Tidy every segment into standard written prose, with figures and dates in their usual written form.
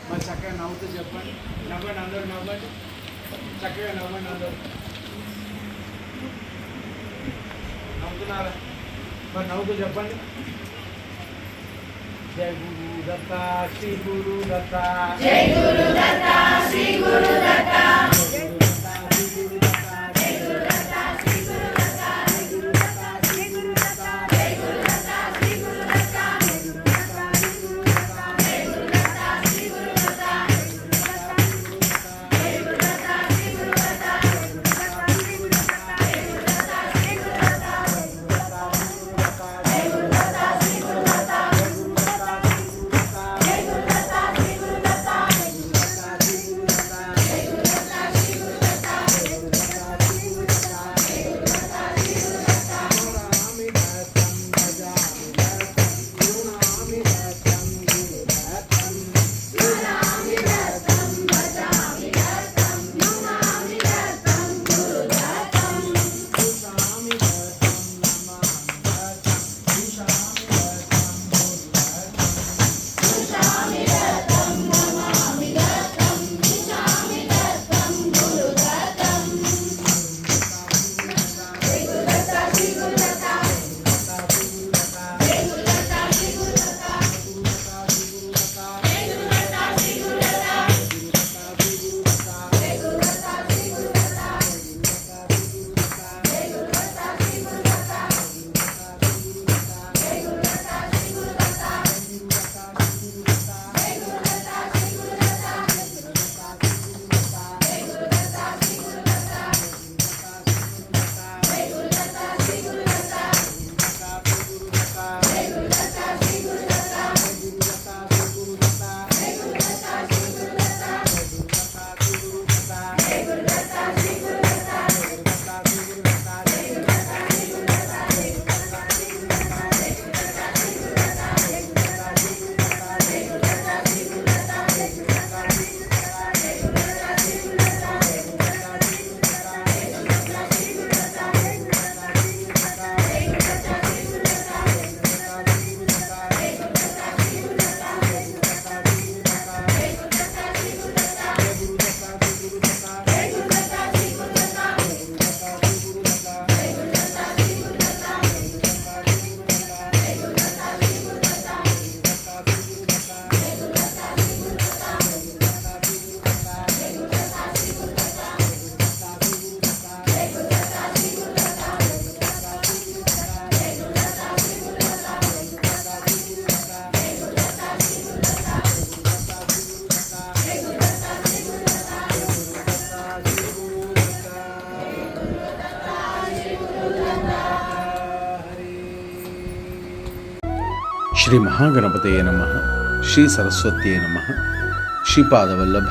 మరి చక్కగా నవ్వుతూ చెప్పండి. నవ్వండి, అందరూ నవ్వండి, చక్కగా నవ్వండి అందరూ. నవ్వుతున్నారా? మరి నవ్వుతూ చెప్పండి. జై గురు దత్త శ్రీ గురు దత్త, జై గురు దత్త శ్రీ గురు దత్త. ಶ್ರೀ ಮಹಾಗಣಪತಯೇ ನಮಃ. ಶ್ರೀ ಸರಸ್ವತಿಯೇ ನಮಃ. ಶ್ರೀಪಾದವಲ್ಲಭ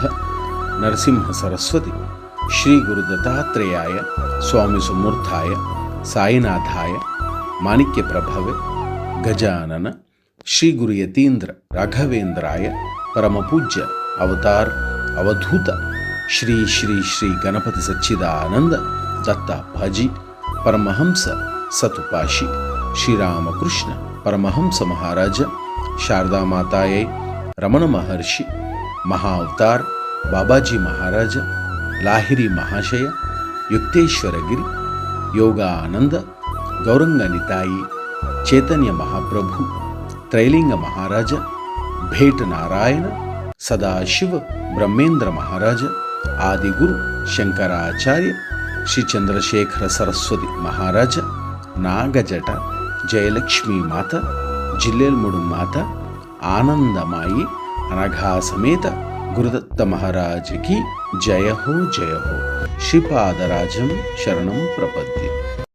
ನರಸಿಂಹ ಸರಸ್ವತಿ ಶ್ರೀ ಗುರು ದತ್ತಾತ್ರೇಯಾಯ ಸ್ವಾಮಿ ಸುಮೂರ್ಥಾಯ ಸಾಯಿನಾಥಾಯ ಮಾಣಿಕ್ಯ ಪ್ರಭವೆ ಗಜಾನನ ಶ್ರೀ ಗುರು ಯತೀಂದ್ರ ರಾಘವೇಂದ್ರಾಯ ಪರಮಪೂಜ್ಯ ಅವತಾರ್ ಅವಧೂತ ಶ್ರೀ ಶ್ರೀ ಶ್ರೀ ಗಣಪತಿ ಸಚ್ಚಿದಾನಂದ ದತ್ತಾಪ್ಪಾಜಿ ಪರಮಹಂಸ ಸತುಪಾಶಿ ಶ್ರೀರಾಮಕೃಷ್ಣ ಪರಮಹಂಸ ಮಹಾರಾಜ ಶಾರದಾ ಮಾತಾಯೈ ರಮಣ ಮಹರ್ಷಿ ಮಹಾವತಾರ್ ಬಾಬಾಜಿ ಮಹಾರಾಜ ಲಾಹಿರಿ ಮಹಾಶಯ ಯುಕ್ತೇಶ್ವರಗಿರಿ ಯೋಗಾನಂದ ಗೌರಂಗ ನಿತಾಯಿ ಚೈತನ್ಯ ಮಹಾಪ್ರಭು ತ್ರೈಲಿಂಗ ಮಹಾರಾಜ ಭೇಟ ನಾರಾಯಣ ಸದಾಶಿವ ಬ್ರಹ್ಮೇಂದ್ರ ಮಹಾರಾಜ ಆದಿಗುರು ಶಂಕರಾಚಾರ್ಯ ಶ್ರೀ ಚಂದ್ರಶೇಖರ ಸರಸ್ವತಿ ಮಹಾರಾಜ ನಾಗಜಟ ಜಯಲಕ್ಷ್ಮೀ ಮಾತಾ ಜಿಲ್ಲೆಲ್ಮುಡು ಮಾತಾ ಆನಂದಮಾಯಿ ಅನಘಾ ಸಮೇತ ಗುರುದತ್ತ ಮಹಾರಾಜ ಕಿ ಜಯ ಹೋ ಶ್ರೀಪಾದರಾಜಂ ಶರಣಂ ಪ್ರಪದ್ಯೆ.